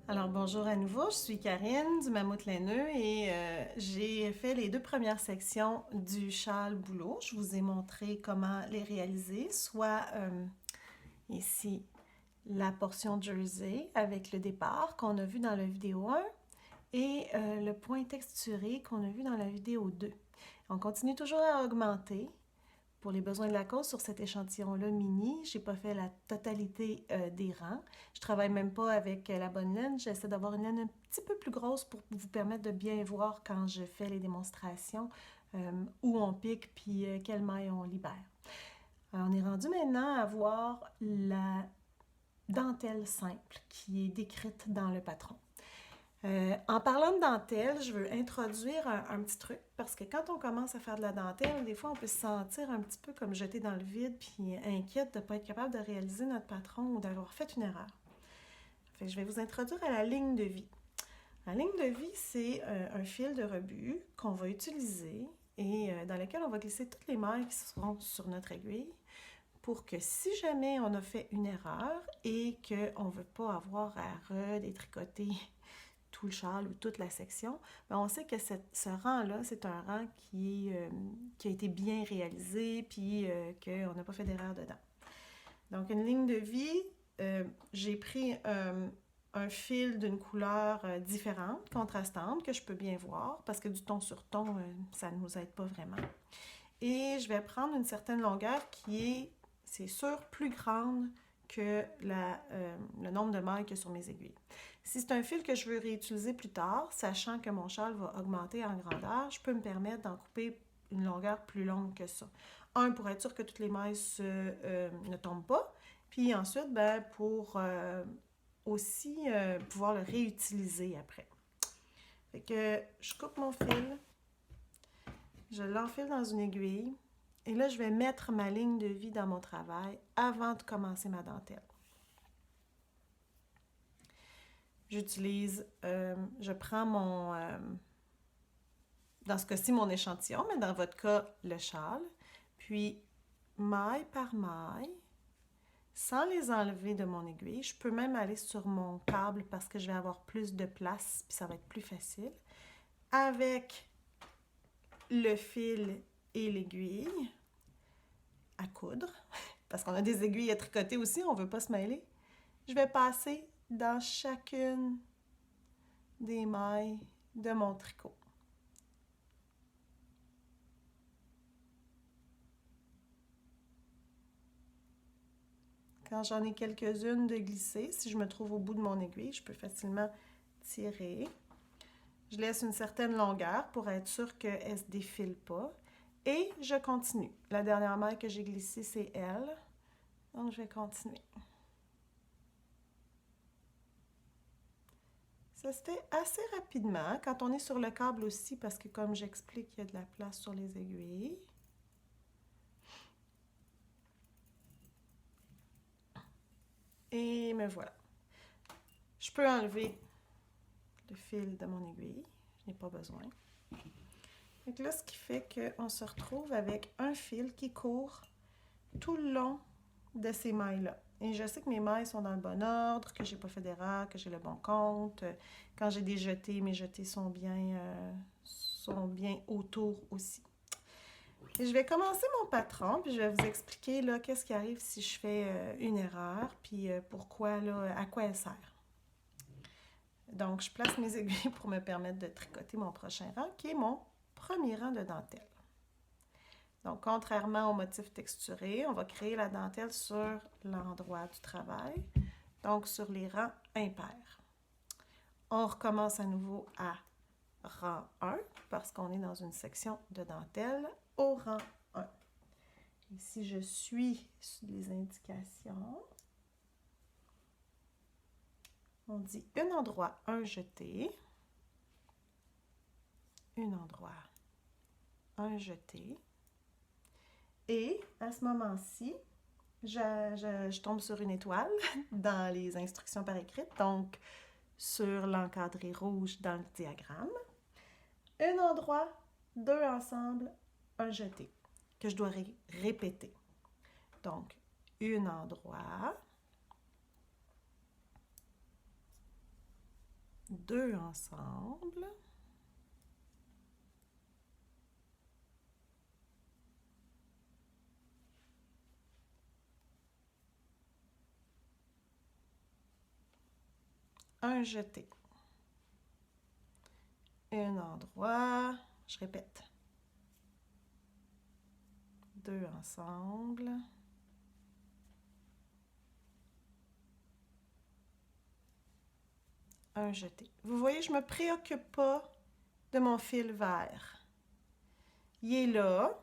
Alors bonjour à nouveau, je suis Karine du Mammouth Laineux et j'ai fait les deux premières sections du châle bouleau. Je vous ai montré comment les réaliser, soit ici la portion jersey avec le départ qu'on a vu dans la vidéo 1 et le point texturé qu'on a vu dans la vidéo 2. On continue toujours à augmenter. Pour les besoins de la cause, sur cet échantillon-là mini, j'ai pas fait la totalité des rangs. Je travaille même pas avec la bonne laine. J'essaie d'avoir une laine un petit peu plus grosse pour vous permettre de bien voir quand je fais les démonstrations, où on pique puis quelle maille on libère. Alors, on est rendu maintenant à voir la dentelle simple qui est décrite dans le patron. En parlant de dentelle, je veux introduire un petit truc parce que quand on commence à faire de la dentelle, des fois on peut se sentir un petit peu comme jeté dans le vide puis inquiète de ne pas être capable de réaliser notre patron ou d'avoir fait une erreur. Fait que je vais vous introduire à la ligne de vie. La ligne de vie, c'est un fil de rebut qu'on va utiliser et dans lequel on va glisser toutes les mailles qui seront sur notre aiguille pour que si jamais on a fait une erreur et qu'on ne veut pas avoir à redétricoter tout le châle ou toute la section, ben on sait que ce rang-là, c'est un rang qui a été bien réalisé puis qu'on n'a pas fait d'erreur dedans. Donc, une ligne de vie, j'ai pris un fil d'une couleur différente, contrastante, que je peux bien voir, parce que du ton sur ton, ça ne nous aide pas vraiment. Et je vais prendre une certaine longueur qui est, c'est sûr, plus grande que le nombre de mailles qu'il y a sur mes aiguilles. Si c'est un fil que je veux réutiliser plus tard, sachant que mon châle va augmenter en grandeur, je peux me permettre d'en couper une longueur plus longue que ça. Un, pour être sûr que toutes les mailles ne tombent pas, puis ensuite, ben, pour aussi pouvoir le réutiliser après. Fait que je coupe mon fil, je l'enfile dans une aiguille, et là, je vais mettre ma ligne de vie dans mon travail avant de commencer ma dentelle. Je prends dans ce cas-ci, mon échantillon, mais dans votre cas, le châle, puis maille par maille, sans les enlever de mon aiguille. Je peux même aller sur mon câble parce que je vais avoir plus de place, puis ça va être plus facile. Avec le fil et l'aiguille à coudre, parce qu'on a des aiguilles à tricoter aussi, on ne veut pas se mêler. Je vais passer dans chacune des mailles de mon tricot. Quand j'en ai quelques-unes de glissées, si je me trouve au bout de mon aiguille, je peux facilement tirer. Je laisse une certaine longueur pour être sûre qu'elle ne se défile pas. Et je continue. La dernière maille que j'ai glissée, c'est elle. Donc, je vais continuer. Ça se fait assez rapidement quand on est sur le câble aussi, parce que comme j'explique, il y a de la place sur les aiguilles. Et me voilà. Je peux enlever le fil de mon aiguille. Je n'ai pas besoin. Donc là, ce qui fait qu'on se retrouve avec un fil qui court tout le long de ces mailles-là. Et je sais que mes mailles sont dans le bon ordre, que j'ai pas fait d'erreur, que j'ai le bon compte. Quand j'ai des jetés, mes jetés sont bien autour aussi. Et je vais commencer mon patron, puis je vais vous expliquer là qu'est-ce qui arrive si je fais une erreur, puis pourquoi, là, à quoi elle sert. Donc, je place mes aiguilles pour me permettre de tricoter mon prochain rang, qui est mon premier rang de dentelle. Donc, contrairement au motif texturé, on va créer la dentelle sur l'endroit du travail, donc sur les rangs impairs. On recommence à nouveau à rang 1 parce qu'on est dans une section de dentelle au rang 1. Et si je suis les indications, on dit un endroit, un jeté, un endroit, un jeté. Et à ce moment-ci, je tombe sur une étoile dans les instructions par écrit, donc sur l'encadré rouge dans le diagramme. Un endroit, deux ensemble, un jeté, que je dois répéter. Donc, un endroit, 2 ensemble. Un jeté. Un endroit. Je répète. 2 ensemble. Un jeté. Vous voyez, je ne me préoccupe pas de mon fil vert. Il est là.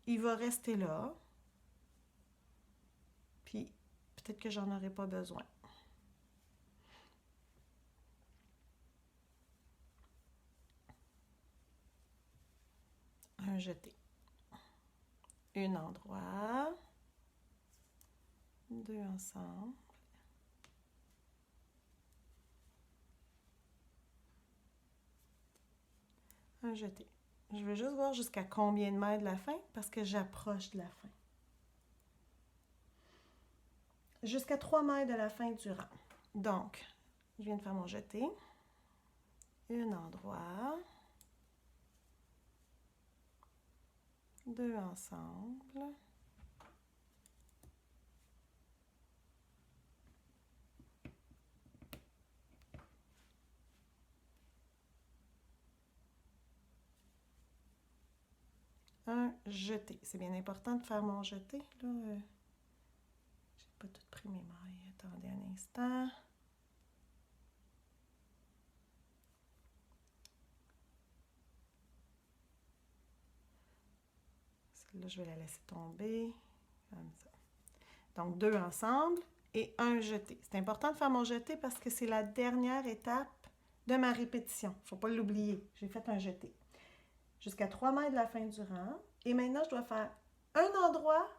Il va rester là. Puis, peut-être que j'en aurai pas besoin. Un jeté. Un endroit. 2 ensemble. Un jeté. Je veux juste voir jusqu'à combien de mètres de la fin parce que j'approche de la fin. Jusqu'à 3 mètres de la fin du rang. Donc, je viens de faire mon jeté. Un endroit. 2 ensemble. Un jeté. C'est bien important de faire mon jeté. Là, j'ai pas tout pris mes mailles. Attendez un instant. Celle-là, je vais la laisser tomber. Comme ça. Donc, 2 ensemble et un jeté. C'est important de faire mon jeté parce que c'est la dernière étape de ma répétition. Il ne faut pas l'oublier. J'ai fait un jeté. Jusqu'à 3 mètres de la fin du rang. Et maintenant, je dois faire un endroit,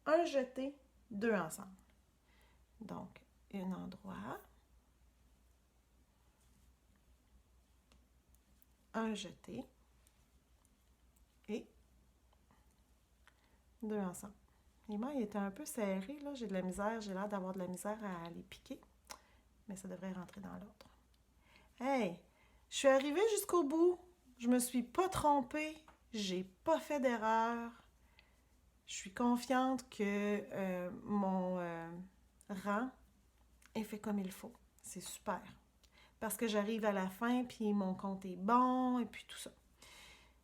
un jeté, 2 ensemble. Donc, un endroit, un jeté et 2 ensemble. Les mailles étaient un peu serrées, là. J'ai de la misère, j'ai l'air d'avoir de la misère à les piquer. Mais ça devrait rentrer dans l'autre. Hey! Je suis arrivée jusqu'au bout. Je me suis pas trompée. J'ai pas fait d'erreur. Je suis confiante que mon rang est fait comme il faut. C'est super. Parce que j'arrive à la fin, puis mon compte est bon, et puis tout ça.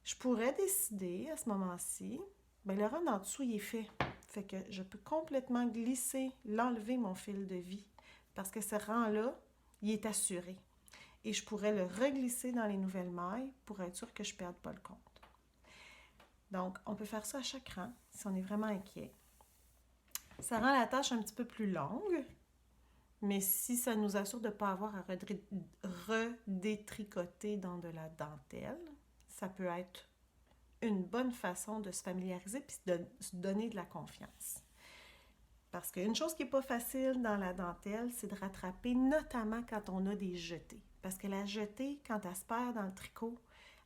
Je pourrais décider à ce moment-ci, bien, le rang en dessous, il est fait. Fait que je peux complètement glisser, l'enlever mon fil de vie. Parce que ce rang-là, il est assuré. Et je pourrais le reglisser dans les nouvelles mailles pour être sûr que je ne perde pas le compte. Donc, on peut faire ça à chaque rang, si on est vraiment inquiet. Ça rend la tâche un petit peu plus longue, mais si ça nous assure de ne pas avoir à redétricoter dans de la dentelle, ça peut être une bonne façon de se familiariser et de se donner de la confiance. Parce qu'une chose qui n'est pas facile dans la dentelle, c'est de rattraper, notamment quand on a des jetés. Parce que la jetée, quand elle se perd dans le tricot,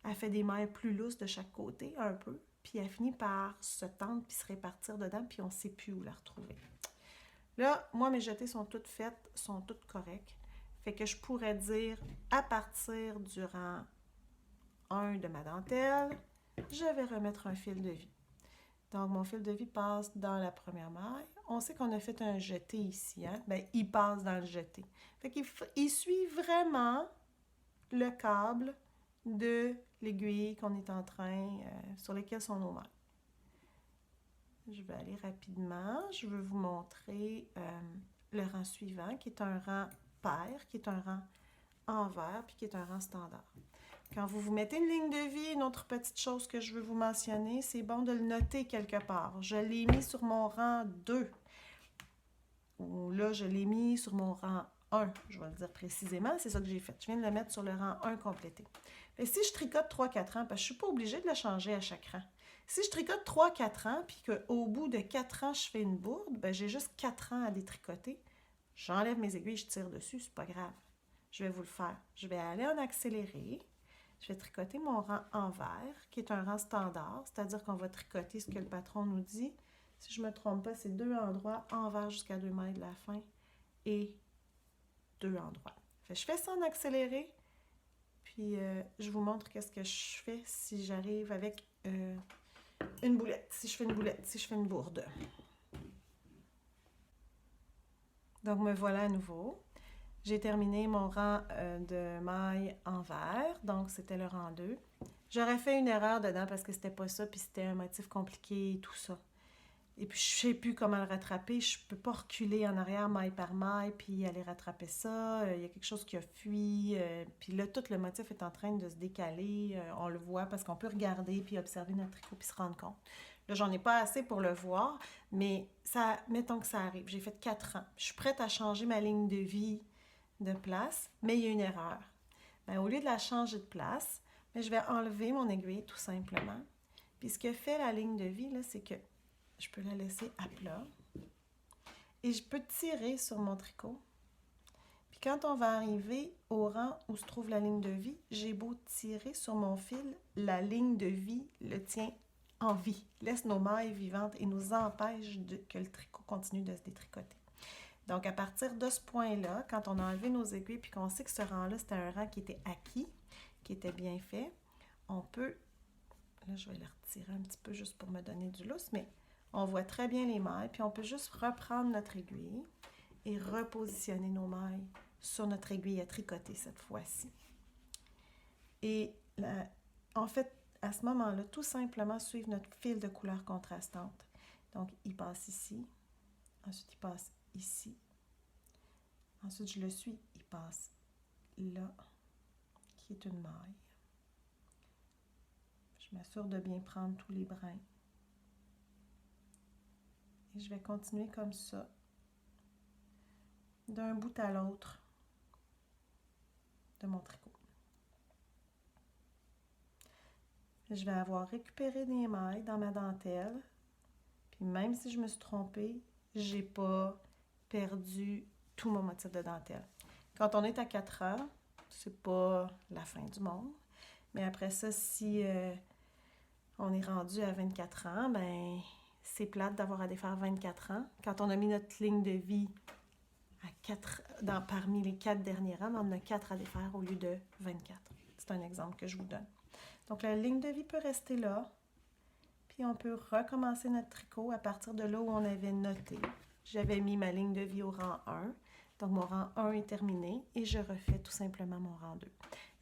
elle fait des mailles plus lousses de chaque côté, un peu, puis elle finit par se tendre puis se répartir dedans, puis on ne sait plus où la retrouver. Là, moi, mes jetées sont toutes faites, sont toutes correctes. Fait que je pourrais dire, à partir du rang 1 de ma dentelle, je vais remettre un fil de vie. Donc, mon fil de vie passe dans la première maille. On sait qu'on a fait un jeté ici, hein? Bien, il passe dans le jeté. Fait qu'il suit vraiment le câble de l'aiguille qu'on est en train, sur lesquelles sont nos mailles. Je vais aller rapidement. Je veux vous montrer le rang suivant, qui est un rang pair, qui est un rang envers, puis qui est un rang standard. Quand vous vous mettez une ligne de vie, une autre petite chose que je veux vous mentionner, c'est bon de le noter quelque part. Je l'ai mis sur mon rang 2. Ou là, je l'ai mis sur mon rang 1. Je vais le dire précisément, c'est ça que j'ai fait. Je viens de le mettre sur le rang 1 complété. Et si je tricote 3-4 ans, parce que je ne suis pas obligée de le changer à chaque rang. Si je tricote 3-4 ans, puis qu'au bout de 4 ans, je fais une bourde, ben j'ai juste 4 ans à détricoter. J'enlève mes aiguilles, je tire dessus, c'est pas grave. Je vais vous le faire. Je vais aller en accéléré. Je vais tricoter mon rang envers, qui est un rang standard, c'est-à-dire qu'on va tricoter ce que le patron nous dit. Si je ne me trompe pas, c'est 2 endroits envers jusqu'à 2 mètres de la fin et 2 endroits. Je fais ça en accéléré, puis je vous montre qu'est-ce que je fais si j'arrive avec une boulette, si je fais une boulette, si je fais une bourde. Donc me voilà à nouveau. J'ai terminé mon rang de mailles en vert, donc c'était le rang 2. J'aurais fait une erreur dedans parce que c'était pas ça, puis c'était un motif compliqué et tout ça. Et puis je sais plus comment le rattraper, je peux pas reculer en arrière maille par maille, puis aller rattraper ça. Il y a quelque chose qui a fui, puis là tout le motif est en train de se décaler, on le voit parce qu'on peut regarder puis observer notre tricot puis se rendre compte. Là, j'en ai pas assez pour le voir, mais ça, mettons que ça arrive. J'ai fait 4 ans. Je suis prête à changer ma ligne de vie de place, mais il y a une erreur. Bien, au lieu de la changer de place, bien, je vais enlever mon aiguille tout simplement. Puis ce que fait la ligne de vie, là, c'est que je peux la laisser à plat et je peux tirer sur mon tricot. Puis quand on va arriver au rang où se trouve la ligne de vie, j'ai beau tirer sur mon fil, la ligne de vie le tient en vie, laisse nos mailles vivantes et nous empêche que le tricot continue de se détricoter. Donc, à partir de ce point-là, quand on a enlevé nos aiguilles puis qu'on sait que ce rang-là, c'était un rang qui était acquis, qui était bien fait, on peut... Là, je vais le retirer un petit peu juste pour me donner du lousse, mais on voit très bien les mailles, puis on peut juste reprendre notre aiguille et repositionner nos mailles sur notre aiguille à tricoter cette fois-ci. Et là, en fait, à ce moment-là, tout simplement suivre notre fil de couleur contrastante. Donc, il passe ici, ensuite il passe ici. Ensuite, je le suis, il passe là, qui est une maille. Je m'assure de bien prendre tous les brins. Et je vais continuer comme ça, d'un bout à l'autre de mon tricot. Je vais avoir récupéré des mailles dans ma dentelle. Puis même si je me suis trompée, j'ai pas perdu tout mon motif de dentelle. Quand on est à 4 ans, c'est pas la fin du monde. Mais après ça, si on est rendu à 24 ans, ben c'est plate d'avoir à défaire 24 ans. Quand on a mis notre ligne de vie à 4, parmi les 4 derniers rangs, on en a 4 à défaire au lieu de 24. C'est un exemple que je vous donne. Donc la ligne de vie peut rester là. Puis on peut recommencer notre tricot à partir de là où on avait noté. J'avais mis ma ligne de vie au rang 1. Donc mon rang 1 est terminé et je refais tout simplement mon rang 2.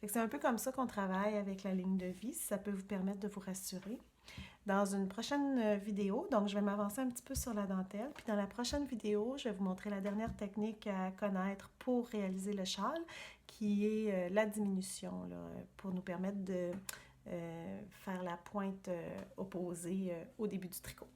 C'est un peu comme ça qu'on travaille avec la ligne de vie, si ça peut vous permettre de vous rassurer. Dans une prochaine vidéo, donc je vais m'avancer un petit peu sur la dentelle, puis dans la prochaine vidéo, je vais vous montrer la dernière technique à connaître pour réaliser le châle, qui est la diminution, là, pour nous permettre de faire la pointe opposée au début du tricot.